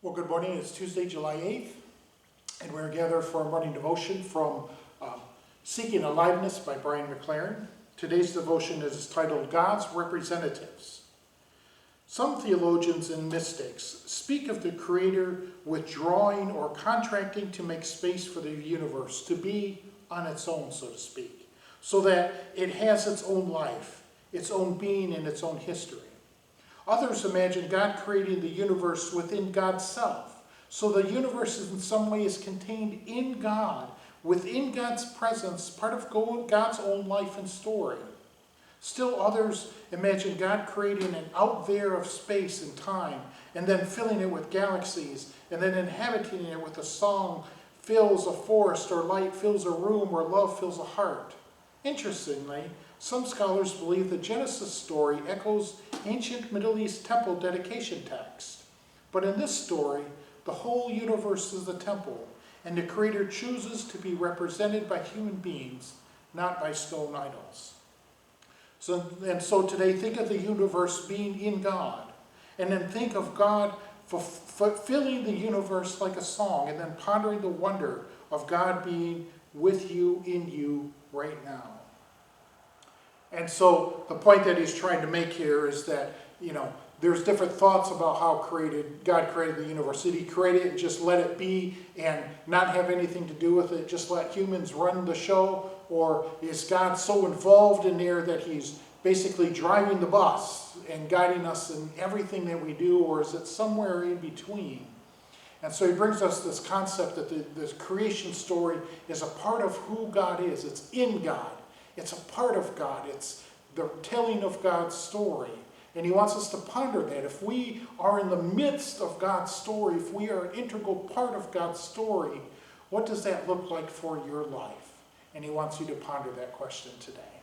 Well, good morning. It's Tuesday, July 8th, and we're gathered for a morning devotion from Seeking Aliveness by Brian McLaren. Today's devotion is titled God's Representatives. Some theologians and mystics speak of the Creator withdrawing or contracting to make space for the universe to be on its own, so to speak, so that it has its own life, its own being, and its own history. Others imagine God creating the universe within God's self, so the universe is in some ways contained in God, within God's presence, part of God's own life and story. Still others imagine God creating an out there of space and time, and then filling it with galaxies, and then inhabiting it with a song fills a forest, or light fills a room, or love fills a heart. Interestingly, some scholars believe the Genesis story echoes ancient Middle East temple dedication text. But in this story, the whole universe is the temple, and the Creator chooses to be represented by human beings, not by stone idols. So today, think of the universe being in God, and then think of God fulfilling the universe like a song, and then pondering the wonder of God being with you, in you, right now. And so the point that he's trying to make here is that, there's different thoughts about how God created the universe. Did he create it and just let it be and not have anything to do with it, just let humans run the show? Or is God so involved in there that he's basically driving the bus and guiding us in everything that we do, or is it somewhere in between? And so he brings us this concept that this creation story is a part of who God is. It's in God. It's a part of God. It's the telling of God's story. And he wants us to ponder that. If we are in the midst of God's story, if we are an integral part of God's story, what does that look like for your life? And he wants you to ponder that question today.